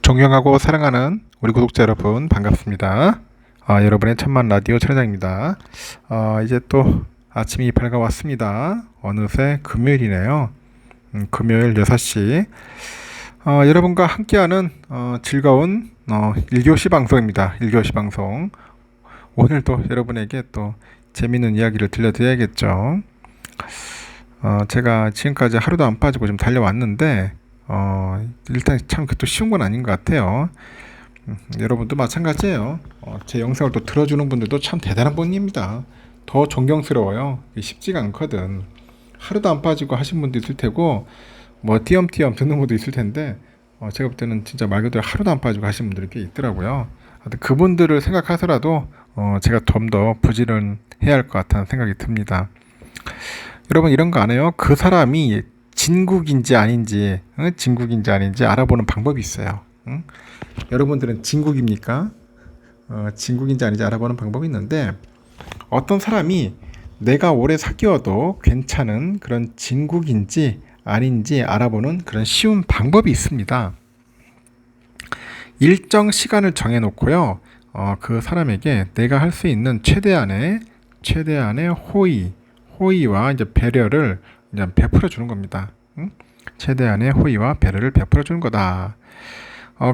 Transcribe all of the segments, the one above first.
존경하고 사랑하는 우리 구독자 여러분 반갑습니다. 여러분의 천만 라디오 천장입니다. 이제 또 아침이 밝아왔습니다. 어느새 금요일이네요. 금요일 6시 여러분과 함께하는 즐거운 1교시 방송입니다. 1교시 방송. 오늘도 여러분에게 또 재밌는 이야기를 들려드려야겠죠. 제가 지금까지 하루도 안 빠지고 좀 달려왔는데 일단 참 그것도 쉬운 건 아닌 것 같아요. 여러분도 마찬가지예요. 제 영상을 또 들어주는 분들도 참 대단한 분입니다. 더 존경스러워요. 쉽지가 않거든. 하루도 안 빠지고 하신 분도 있을 테고 뭐 띄엄띄엄 듣는 분도 있을 텐데 제가 볼 때는 진짜 말 그대로 하루도 안 빠지고 하신 분들이 꽤 있더라고요. 그분들을 생각하더라도 제가 좀 더 부지런해야 할 것 같다는 생각이 듭니다. 여러분 이런 거 안 해요? 그 사람이 진국인지 아닌지 알아보는 방법이 있어요. 여러분들은 진국입니까? 진국인지 아닌지 알아보는 방법이 있는데 어떤 사람이 내가 오래 사귀어도 괜찮은 그런 진국인지 아닌지 알아보는 그런 쉬운 방법이 있습니다. 일정 시간을 정해놓고요. 그 사람에게 내가 할 수 있는 최대한의 호의와 이제 배려를 이제 베풀어 주는 겁니다. 최대한의 호의와 배려를 베풀어 주는 거다.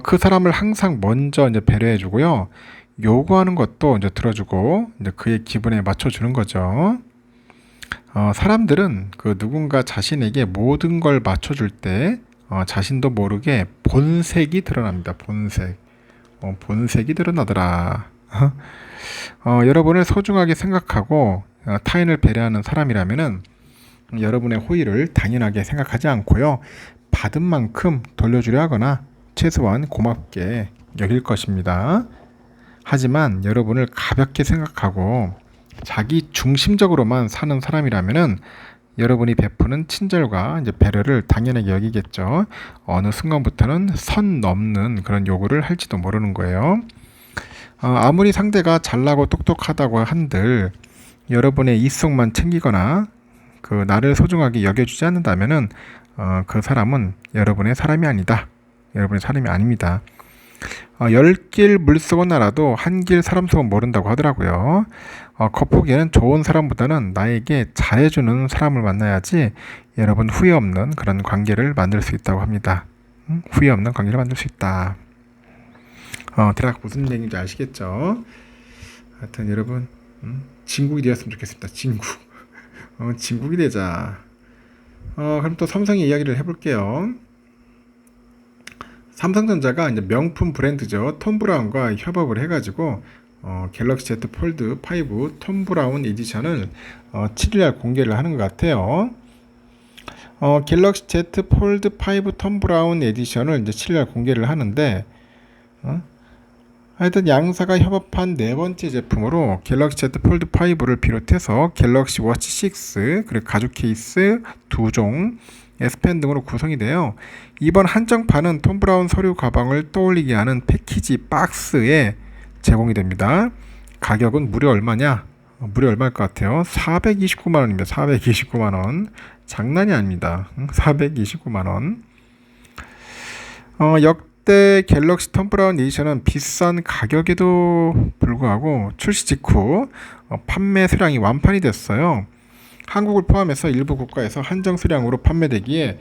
그 사람을 항상 먼저 이제 배려해 주고요. 요구하는 것도 이제 들어주고 이제 그의 기분에 맞춰 주는 거죠. 사람들은 그 누군가 자신에게 모든 걸 맞춰 줄 때 자신도 모르게 본색이 드러납니다. 본색이 드러나더라. 여러분을 소중하게 생각하고 타인을 배려하는 사람이라면은 여러분의 호의를 당연하게 생각하지 않고요. 받은 만큼 돌려주려 하거나 최소한 고맙게 여길 것입니다. 하지만 여러분을 가볍게 생각하고 자기 중심적으로만 사는 사람이라면은 여러분이 베푸는 친절과 이제 배려를 당연하게 여기겠죠. 어느 순간부터는 선 넘는 그런 요구를 할지도 모르는 거예요. 아무리 상대가 잘나고 똑똑하다고 한들 여러분의 이성만 챙기거나 그 나를 소중하게 여겨주지 않는다면은 그 사람은 여러분의 사람이 아니다. 여러분의 사람이 아닙니다. 10길 물속은 알아도 한 길 사람 속은 모른다고 하더라고요. 겉보기에는 좋은 사람보다는 나에게 잘해주는 사람을 만나야지 여러분 후회 없는 그런 관계를 만들 수 있다고 합니다. 후회 없는 관계를 만들 수 있다. 대략 무슨 얘기인지 아시겠죠? 하여튼 여러분 진국이 되었으면 좋겠습니다. 진국이 되자. 그럼 또 삼성의 이야기를 해볼게요. 삼성전자가 이제 명품 브랜드죠. 톰 브라운과 협업을 해가지고 갤럭시 Z 폴드 5 톰 브라운 에디션을 7일날 공개를 하는 것 같아요. 갤럭시 Z 폴드 5 톰 브라운 에디션을 이제 7일날 공개를 하는데 하여튼 양사가 협업한 네 번째 제품으로 갤럭시 Z 폴드 5를 비롯해서 갤럭시 워치 6 그리고 가죽 케이스 2종 S펜 등으로 구성이 돼요. 이번 한정판은 톰 브라운 서류 가방을 떠올리게 하는 패키지 박스에 제공이 됩니다. 가격은 무려 얼마냐? 무려 얼마일 것 같아요? 429만원입니다. 429만원. 장난이 아닙니다. 429만원. 역대 갤럭시 톰 브라운 에디션은 비싼 가격에도 불구하고 출시 직후 판매 수량이 완판이 됐어요. 한국을 포함해서 일부 국가에서 한정 수량으로 판매되기에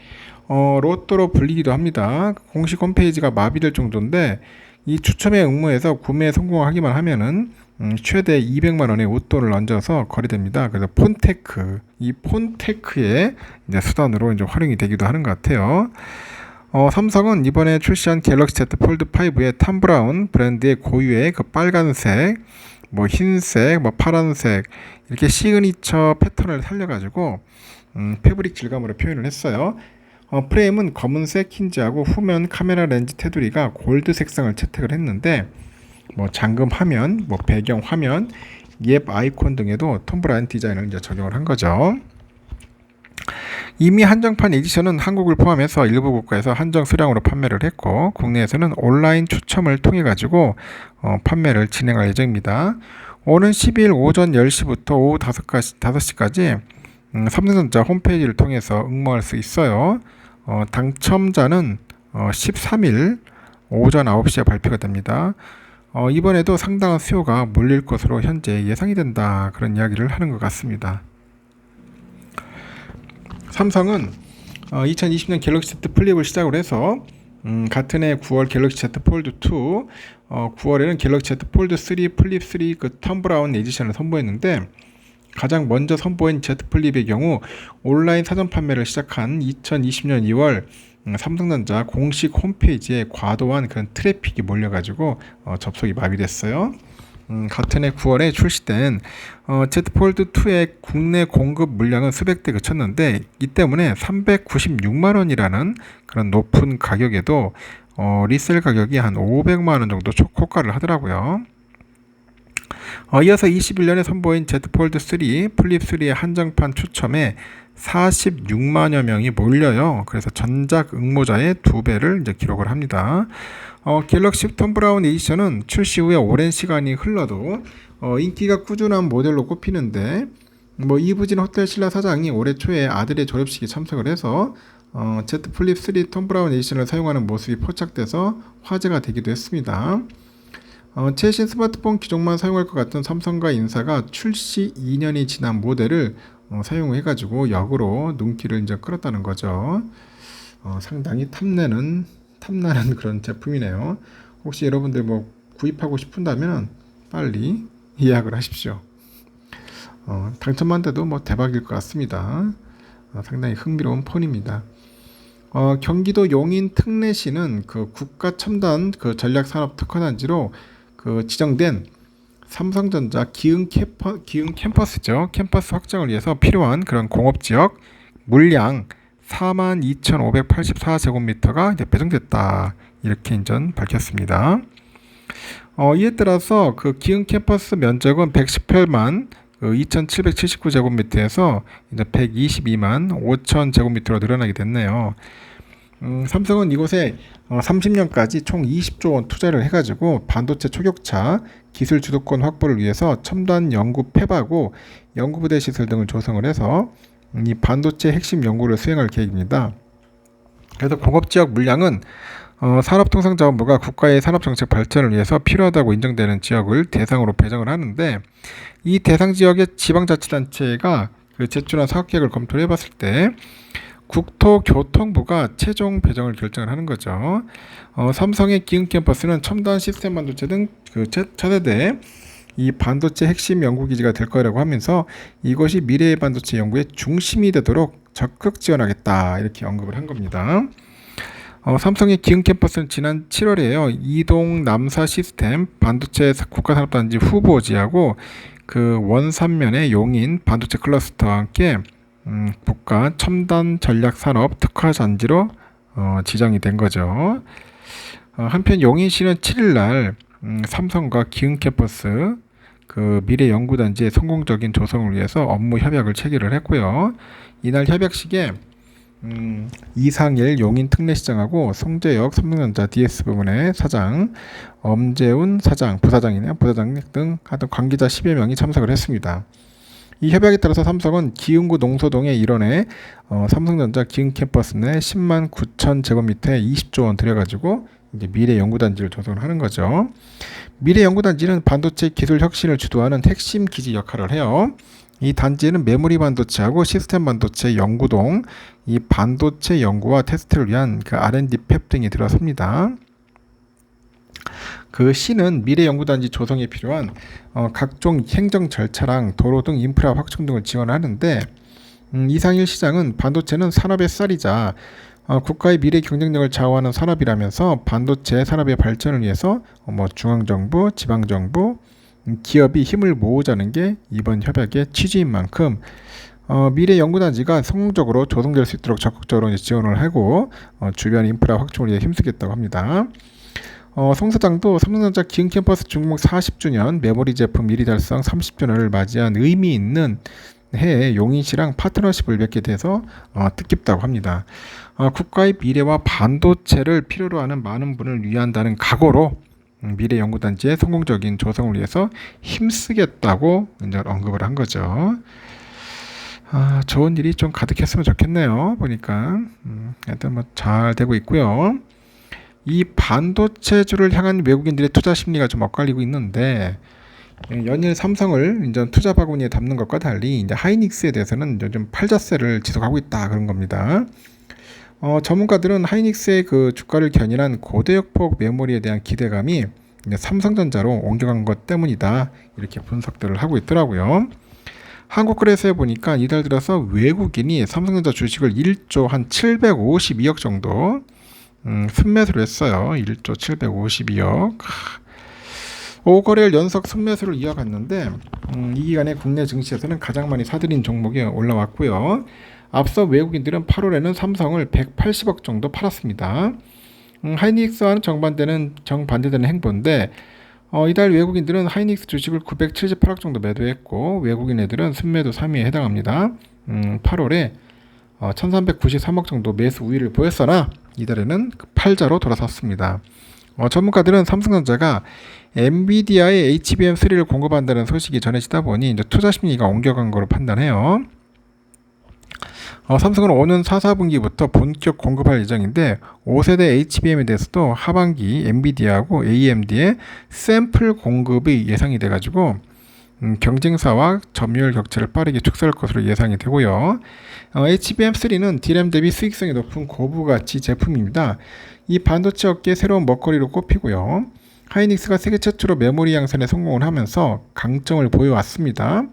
로또로 불리기도 합니다. 공식 홈페이지가 마비될 정도인데 이 추첨에 응모해서 구매에 성공하기만 하면은 최대 200만원의 웃돈을 얹어서 거래됩니다. 그래서 이 폰테크의 이제 수단으로 이제 활용이 되기도 하는 것 같아요. 삼성은 이번에 출시한 갤럭시 Z 폴드 5의 톰 브라운 브랜드의 고유의 그 빨간색, 뭐 흰색, 뭐 파란색 이렇게 시그니처 패턴을 살려가지고 패브릭 질감으로 표현을 했어요. 프레임은 검은색 힌지하고 후면 카메라 렌즈 테두리가 골드 색상을 채택을 했는데 뭐 잠금 화면, 뭐 배경 화면, 앱 아이콘 등에도 톰 브라운 디자인을 이제 적용을 한 거죠. 이미 한정판 에디션은 한국을 포함해서 일부 국가에서 한정 수량으로 판매를 했고 국내에서는 온라인 추첨을 통해 가지고 판매를 진행할 예정입니다. 오는 12일 오전 10시부터 오후 5시까지 삼성전자 홈페이지를 통해서 응모할 수 있어요. 당첨자는 13일 오전 9시에 발표가 됩니다. 이번에도 상당한 수요가 몰릴 것으로 현재 예상이 된다. 그런 이야기를 하는 것 같습니다. 삼성은 2020년 갤럭시 Z 플립을 시작으로 해서 같은 해 9월 갤럭시 Z 폴드 2, 9월에는 갤럭시 Z 폴드 3 플립 3 그 톰 브라운 에디션을 선보였는데, 가장 먼저 선보인 Z 플립의 경우 온라인 사전 판매를 시작한 2020년 2월 삼성전자 공식 홈페이지에 과도한 그런 트래픽이 몰려가지고 접속이 마비됐어요. 같은 해 9월에 출시된 Z 폴드 2의 국내 공급 물량은 수백 대 그쳤는데, 이 때문에 396만 원이라는 그런 높은 가격에도 리셀 가격이 한 500만 원 정도 초코가를 하더라고요. 이어서 21년에 선보인 Z 폴드 3 플립 3의 한정판 추첨에 46만여 명이 몰려요. 그래서 전작 응모자의 2배를 이제 기록을 합니다. 갤럭시 톰 브라운 에디션은 출시 후에 오랜 시간이 흘러도 인기가 꾸준한 모델로 꼽히는데, 이부진 호텔 신라 사장이 올해 초에 아들의 졸업식에 참석을 해서 Z 플립 3 톰 브라운 에디션을 사용하는 모습이 포착돼서 화제가 되기도 했습니다. 최신 스마트폰 기종만 사용할 것 같은 삼성과 인사가 출시 2년이 지난 모델을 사용해가지고 역으로 눈길을 이제 끌었다는 거죠. 상당히 탐나는 그런 제품이네요. 혹시 여러분들 구입하고 싶은다면 빨리 예약을 하십시오. 당첨만 돼도 대박일 것 같습니다. 상당히 흥미로운 폰입니다. 경기도 용인 특례시는 그 국가 첨단 그 전략산업 특화단지로 그 지정된 삼성전자 기흥 캠퍼스죠. 캠퍼스 확장을 위해서 필요한 그런 공업지역 물량 42,584제곱미터가 이제 배정됐다. 이렇게 인전 밝혔습니다. 이에 따라서 그 기흥 캠퍼스 면적은 118만 2,779제곱미터에서 이제 122만 5,000제곱미터로 늘어나게 됐네요. 삼성은 이곳에 30년까지 총 20조 원 투자를 해가지고 반도체 초격차 기술 주도권 확보를 위해서 첨단 연구 팹하고 연구부대 시설 등을 조성을 해서 이 반도체 핵심 연구를 수행할 계획입니다. 그래서 공업지역 물량은 산업통상자원부가 국가의 산업정책 발전을 위해서 필요하다고 인정되는 지역을 대상으로 배정을 하는데, 이 대상 지역의 지방자치단체가 그 제출한 사업계획을 검토를 해봤을 때 국토교통부가 최종 배정을 결정을 하는 거죠. 삼성의 기흥 캠퍼스는 첨단 시스템 반도체 등 그 차세대 이 반도체 핵심 연구기지가 될 거라고 하면서 이것이 미래의 반도체 연구의 중심이 되도록 적극 지원하겠다. 이렇게 언급을 한 겁니다. 삼성의 기흥 캠퍼스는 지난 7월에요. 이동 남사 시스템 반도체 국가산업단지 후보지하고 그 원산면의 용인 반도체 클러스터와 함께 국가 첨단 전략산업 특화단지로 지정이 된 거죠. 한편 용인시는 7일날 삼성과 기흥 캠퍼스 그 미래 연구단지의 성공적인 조성을 위해서 업무 협약을 체결을 했고요. 이날 협약식에 이상일 용인 특례시장하고 송재혁 삼성전자 DS 부문의 사장, 엄재훈 사장, 부사장이네요. 부사장 등 하여튼 관계자 10여 명이 참석을 했습니다. 이 협약에 따라서 삼성은 기흥구 농소동의 일원에 삼성전자 기흥 캠퍼스 내 10만 9천 제곱미터에 20조 원 들여가지고 이제 미래 연구단지를 조성을 하는 거죠. 미래 연구단지는 반도체 기술 혁신을 주도하는 핵심 기지 역할을 해요. 이 단지에는 메모리 반도체하고 시스템 반도체 연구동, 이 반도체 연구와 테스트를 위한 그 R&D 팹 등이 들어섭니다. 그 시는 미래 연구단지 조성에 필요한 각종 행정 절차랑 도로 등 인프라 확충 등을 지원하는데, 이상일 시장은 반도체는 산업의 쌀이자 국가의 미래 경쟁력을 좌우하는 산업이라면서 반도체 산업의 발전을 위해서 중앙정부, 지방정부, 기업이 힘을 모으자는 게 이번 협약의 취지인 만큼 미래 연구단지가 성공적으로 조성될 수 있도록 적극적으로 지원을 하고 주변 인프라 확충을 위해 힘쓰겠다고 합니다. 송 사장도 삼성전자 기흥 캠퍼스 준공 40주년 메모리 제품 1위 달성 30주년을 맞이한 의미 있는 해에 용인시랑 파트너십을 맺게 돼서 뜻깊다고 합니다. 국가의 미래와 반도체를 필요로 하는 많은 분을 위한다는 각오로 미래 연구단지의 성공적인 조성을 위해서 힘쓰겠다고 이제 언급을 한 거죠. 좋은 일이 좀 가득했으면 좋겠네요. 보니까 하여튼 잘 되고 있고요. 이 반도체주를 향한 외국인들의 투자 심리가 좀 엇갈리고 있는데, 연일 삼성을 이제 투자 바구니에 담는 것과 달리 이제 하이닉스에 대해서는 좀 팔자세를 지속하고 있다 그런 겁니다. 전문가들은 하이닉스의 그 주가를 견인한 고대역폭 메모리에 대한 기대감이 이제 삼성전자로 옮겨간 것 때문이다 이렇게 분석들을 하고 있더라고요. 한국거래소에 보니까 이달 들어서 외국인이 삼성전자 주식을 1조 한 752억 정도 순매수를 했어요. 1조 752억. 5거래일 연속 순매수를 이어갔는데 이 기간에 국내 증시에서는 가장 많이 사들인 종목이 올라왔고요. 앞서 외국인들은 8월에는 삼성을 180억 정도 팔았습니다. 하이닉스와는 정반대되는 행보인데 이달 외국인들은 하이닉스 주식을 978억 정도 매도했고 외국인 애들은 순매도 3위에 해당합니다. 8월에 1393억 정도 매수 우위를 보였으나 이달에는 팔자로 돌아섰습니다. 전문가들은 삼성전자가 엔비디아의 HBM3를 공급한다는 소식이 전해지다 보니 이제 투자 심리가 옮겨간 것으로 판단해요. 삼성은 오는 4분기부터 본격 공급할 예정인데 5세대 HBM에 대해서도 하반기 엔비디아하고 AMD의 샘플 공급이 예상이 돼가지고 경쟁사와 점유율 격차를 빠르게 축소할 것으로 예상이 되고요. HBM3는 D램 대비 수익성이 높은 고부가치 제품입니다. 이 반도체 업계의 새로운 먹거리로 꼽히고요. 하이닉스가 세계 최초로 메모리 양산에 성공을 하면서 강점을 보여왔습니다.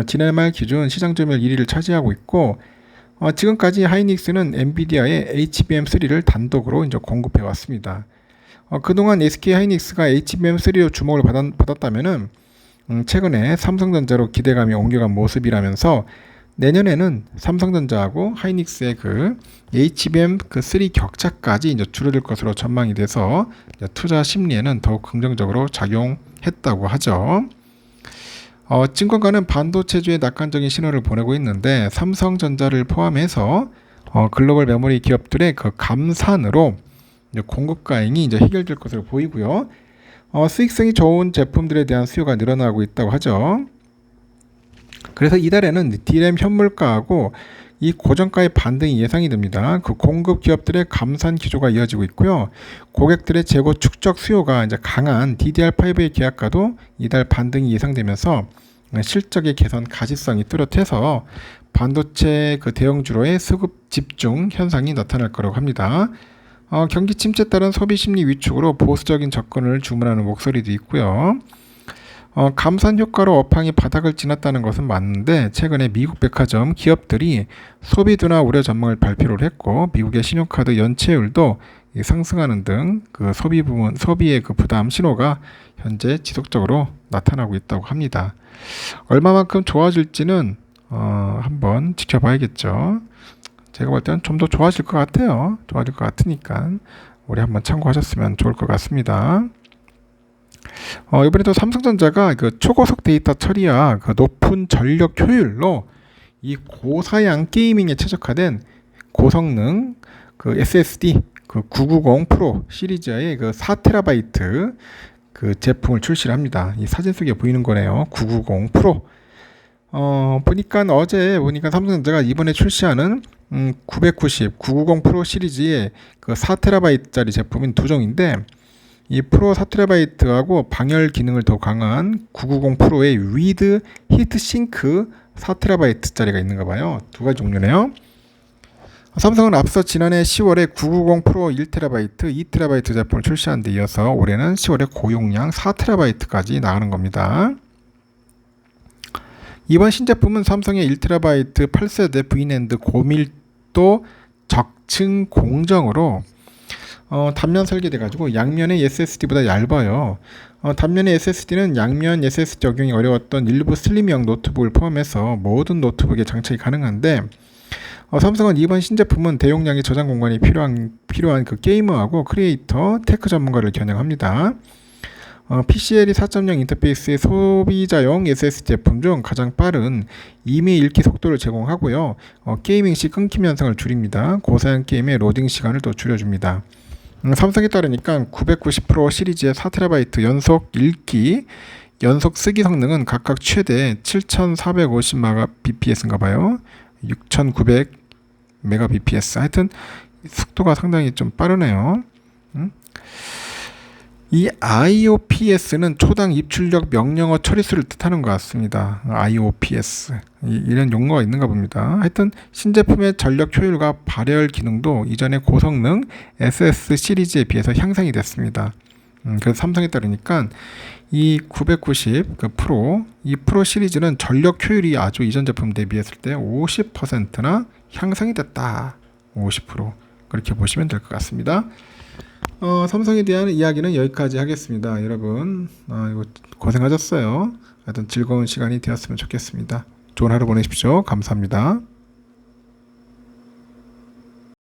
지난해 말 기준 시장 점유율 1위를 차지하고 있고 지금까지 하이닉스는 엔비디아의 HBM3를 단독으로 이제 공급해 왔습니다. 그동안 SK 하이닉스가 HBM3로 주목을 받았다면은 최근에 삼성전자로 기대감이 옮겨간 모습이라면서 내년에는 삼성전자하고 하이닉스의 그 HBM3 격차까지 이제 줄어들 것으로 전망이 돼서 투자 심리에는 더욱 긍정적으로 작용했다고 하죠. 증권가는 반도체주의 낙관적인 신호를 보내고 있는데 삼성전자를 포함해서 글로벌 메모리 기업들의 그 감산으로 공급 과잉이 이제 해결될 것으로 보이고요. 수익성이 좋은 제품들에 대한 수요가 늘어나고 있다고 하죠. 그래서 이달에는 D램 현물가하고 이 고정가의 반등이 예상이 됩니다. 그 공급 기업들의 감산 기조가 이어지고 있고요. 고객들의 재고 축적 수요가 이제 강한 DDR5의 계약가도 이달 반등이 예상되면서 실적의 개선 가시성이 뚜렷해서 반도체 그 대형주로의 수급 집중 현상이 나타날 거라고 합니다. 경기 침체에 따른 소비 심리 위축으로 보수적인 접근을 주문하는 목소리도 있고요. 감산 효과로 업황이 바닥을 지났다는 것은 맞는데 최근에 미국 백화점 기업들이 소비 둔화 우려 전망을 발표를 했고 미국의 신용카드 연체율도 상승하는 등 그 소비의 그 부담 신호가 현재 지속적으로 나타나고 있다고 합니다. 얼마만큼 좋아질지는 한번 지켜봐야겠죠. 제가 볼 때는 좀 더 좋아질 것 같아요. 좋아질 것 같으니까 우리 한번 참고하셨으면 좋을 것 같습니다. 이번에도 삼성전자가 그 초고속 데이터 처리와 그 높은 전력 효율로 이 고사양 게이밍에 최적화된 고성능 그 SSD 그 990 프로 시리즈의 그 4TB 그 제품을 출시를 합니다. 이 사진 속에 보이는 거네요. 990 프로. 어제 보니까 삼성전자가 이번에 출시하는 990 프로 시리즈의 그 4TB짜리 제품인 두 종인데 이 프로 4TB하고 방열 기능을 더 강한 990 프로의 위드 히트싱크 4TB짜리가 있는가 봐요. 두 가지 종류네요. 삼성은 앞서 지난해 10월에 990 프로 1TB, 2TB 제품을 출시한 데 이어서 올해는 10월에 고용량 4TB까지 나가는 겁니다. 이번 신제품은 삼성의 1TB 8세대 V낸드 고밀도 적층 공정으로 단면 설계돼가지고 양면의 SSD보다 얇아요. 단면의 SSD는 양면 SSD 적용이 어려웠던 일부 슬림형 노트북을 포함해서 모든 노트북에 장착이 가능한데 삼성은 이번 신제품은 대용량의 저장 공간이 필요한 그 게이머하고 크리에이터, 테크 전문가를 겨냥합니다. PCLE 4.0 인터페이스의 소비자용 SSD 제품 중 가장 빠른 이미 읽기 속도를 제공하고요. 게이밍 시 끊김 현상을 줄입니다. 고사양 게임의 로딩 시간을 또 줄여줍니다. 삼성에 따르니까 990 프로 시리즈의 4TB 연속 읽기, 연속 쓰기 성능은 각각 최대 7450Mbps인가 봐요. 6900Mbps. 하여튼 속도가 상당히 좀 빠르네요. 이 IOPS는 초당 입출력 명령어 처리수를 뜻하는 것 같습니다. IOPS 이런 용어가 있는가 봅니다. 하여튼 신제품의 전력 효율과 발열 기능도 이전의 고성능 SS 시리즈에 비해서 향상이 됐습니다. 그래서 삼성에 따르니까 이 990 이 프로 시리즈는 전력 효율이 아주 이전 제품 대비했을 때 50%나 향상이 됐다. 50% 그렇게 보시면 될 것 같습니다. 삼성에 대한 이야기는 여기까지 하겠습니다. 여러분 이거 고생하셨어요. 하여튼 즐거운 시간이 되었으면 좋겠습니다. 좋은 하루 보내십시오. 감사합니다.